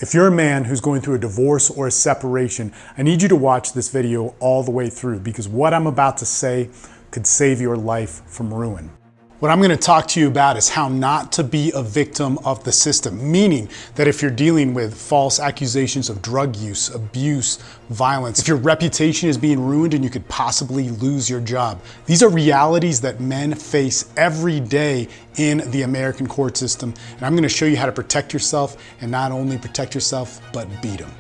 If you're a man who's going through a divorce or a separation, I need you to watch this video all the way through because what I'm about to say could save your life from ruin. What I'm going to talk to you about is how not to be a victim of the system, meaning that if you're dealing with false accusations of drug use, abuse, violence, if your reputation is being ruined and you could possibly lose your job. These are realities that men face every day in the American court system, and I'm going to show you how to protect yourself, and not only protect yourself, but beat them.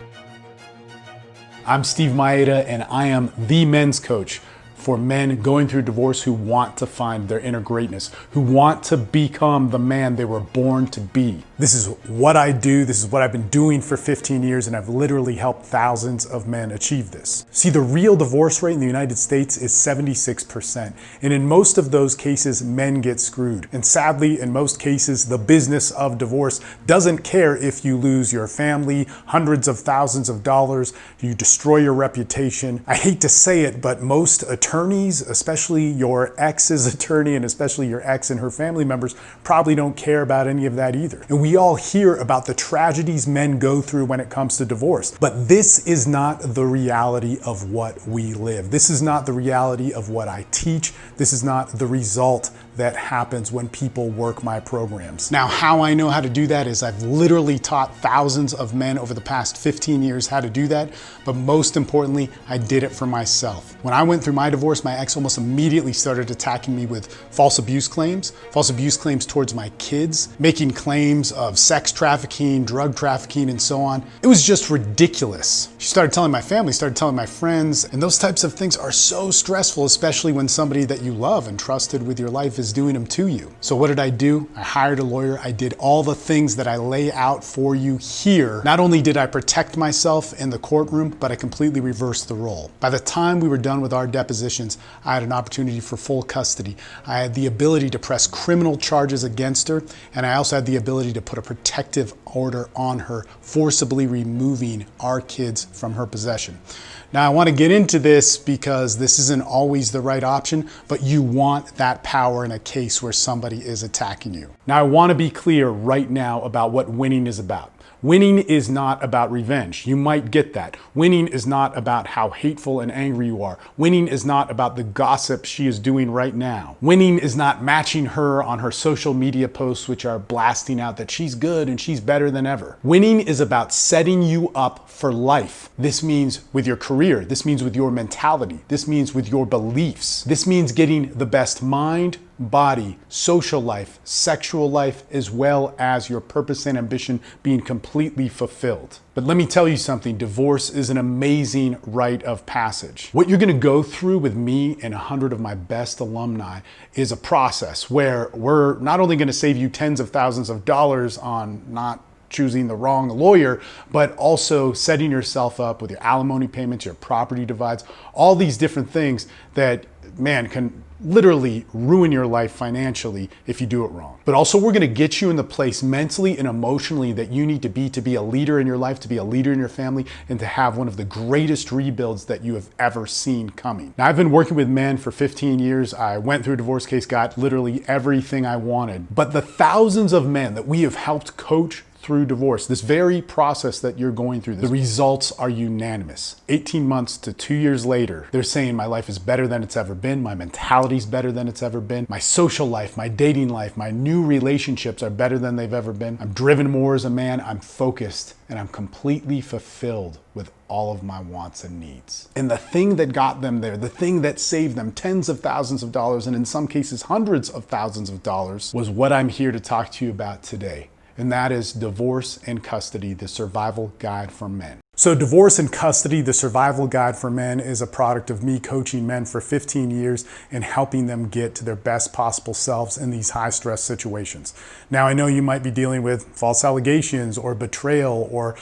I'm Steve Mayeda, and I am the men's coach for men going through divorce who want to find their inner greatness, who want to become the man they were born to be. This is what I do. This is what I've been doing for 15 years, and I've literally helped thousands of men achieve this. See, the real divorce rate in the United States is 76%. And in most of those cases, men get screwed. And sadly, in most cases, the business of divorce doesn't care if you lose your family, hundreds of thousands of dollars, you destroy your reputation. I hate to say it, but most attorneys, especially your ex's attorney and especially your ex and her family members, probably don't care about any of that either. And we all hear about the tragedies men go through when it comes to divorce, but this is not the reality of what we live. This is not the reality of what I teach. This is not the result that happens when people work my programs. Now, how I know how to do that is I've literally taught thousands of men over the past 15 years how to do that, but most importantly, I did it for myself. When I went through my divorce, my ex almost immediately started attacking me with false abuse claims towards my kids, making claims of sex trafficking, drug trafficking, and so on. It was just ridiculous. She started telling my family, started telling my friends, and those types of things are so stressful, especially when somebody that you love and trusted with your life is doing them to you. So what did I do? I hired a lawyer. I did all the things that I lay out for you here. Not only did I protect myself in the courtroom, but I completely reversed the role. By the time we were done with our depositions, I had an opportunity for full custody. I had the ability to press criminal charges against her, and I also had the ability to put a protective order on her, forcibly removing our kids from her possession. Now, I want to get into this because this isn't always the right option, but you want that power in a case where somebody is attacking you. Now, I want to be clear right now about what winning is about. Winning is not about revenge. You might get that. Winning is not about how hateful and angry you are. Winning is not about the gossip she is doing right now. Winning is not matching her on her social media posts, which are blasting out that she's good and she's better than ever. Winning is about setting you up for life. This means with your career. This means with your mentality. This means with your beliefs. This means getting the best mind, body, social life, sexual life, as well as your purpose and ambition being completely fulfilled. But let me tell you something, divorce is an amazing rite of passage. What you're gonna go through with me and 100 of my best alumni is a process where we're not only gonna save you tens of thousands of dollars on not choosing the wrong lawyer, but also setting yourself up with your alimony payments, your property divides, all these different things that, man, can literally ruin your life financially if you do it wrong. But also we're gonna get you in the place mentally and emotionally that you need to be a leader in your life, to be a leader in your family, and to have one of the greatest rebuilds that you have ever seen coming. Now, I've been working with men for 15 years. I went through a divorce case, got literally everything I wanted. But the thousands of men that we have helped coach through divorce, this very process that you're going through, the results are unanimous. 18 months to 2 years later, they're saying my life is better than it's ever been, my mentality's better than it's ever been, my social life, my dating life, my new relationships are better than they've ever been. I'm driven more as a man, I'm focused, and I'm completely fulfilled with all of my wants and needs. And the thing that got them there, the thing that saved them tens of thousands of dollars, and in some cases hundreds of thousands of dollars, was what I'm here to talk to you about today. And that is Divorce and Custody, the Survival Guide for Men. So Divorce and Custody, the Survival Guide for Men is a product of me coaching men for 15 years and helping them get to their best possible selves in these high stress situations. Now, I know you might be dealing with false allegations or betrayal or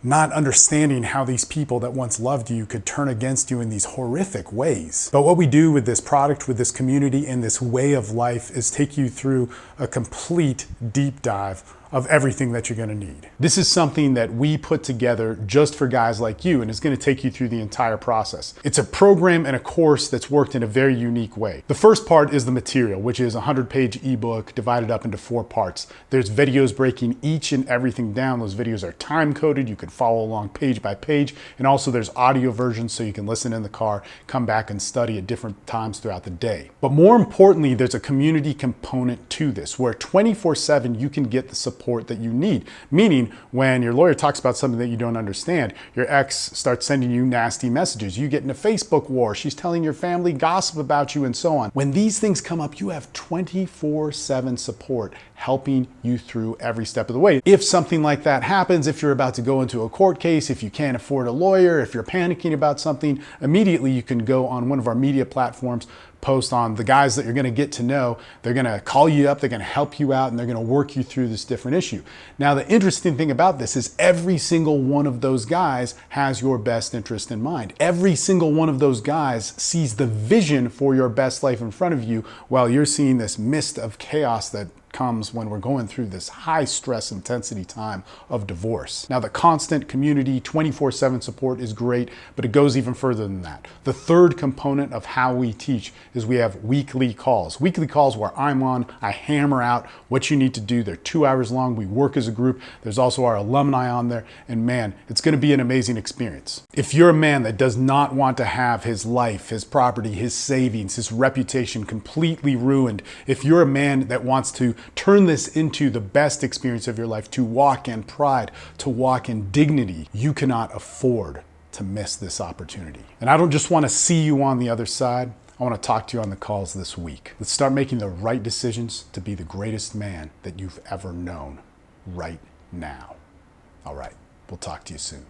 not understanding how these people that once loved you could turn against you in these horrific ways. But what we do with this product, with this community, and this way of life is take you through a complete deep dive of everything that you're going to need. This is something that we put together just for guys like you, and it's going to take you through the entire process. It's a program and a course that's worked in a very unique way. The first part is the material, which is a 100-page ebook divided up into 4 parts. There's videos breaking each and everything down. Those videos are time-coded. You can follow along page by page, and also there's audio versions so you can listen in the car, come back and study at different times throughout the day. But more importantly, there's a community component to this where 24/7 you can get the support that you need. Meaning, when your lawyer talks about something that you don't understand, your ex starts sending you nasty messages, you get in a Facebook war, she's telling your family gossip about you, and so on. When these things come up, you have 24/7 support helping you through every step of the way. If something like that happens, if you're about to go into a court case, if you can't afford a lawyer, if you're panicking about something, immediately you can go on one of our media platforms, post on the guys that you're going to get to know. They're going to call you up, they're going to help you out, and they're going to work you through this different issue. Now, the interesting thing about this is every single one of those guys has your best interest in mind. Every single one of those guys sees the vision for your best life in front of you while you're seeing this mist of chaos that comes when we're going through this high stress intensity time of divorce. Now, the constant community 24/7 support is great, but it goes even further than that. The third component of how we teach is we have weekly calls. Weekly calls where I'm on, I hammer out what you need to do. They're 2 hours long. We work as a group. There's also our alumni on there, and man, it's going to be an amazing experience. If you're a man that does not want to have his life, his property, his savings, his reputation completely ruined, if you're a man that wants to turn this into the best experience of your life, to walk in pride, to walk in dignity, you cannot afford to miss this opportunity. And I don't just want to see you on the other side. I want to talk to you on the calls this week. Let's start making the right decisions to be the greatest man that you've ever known right now. All right, we'll talk to you soon.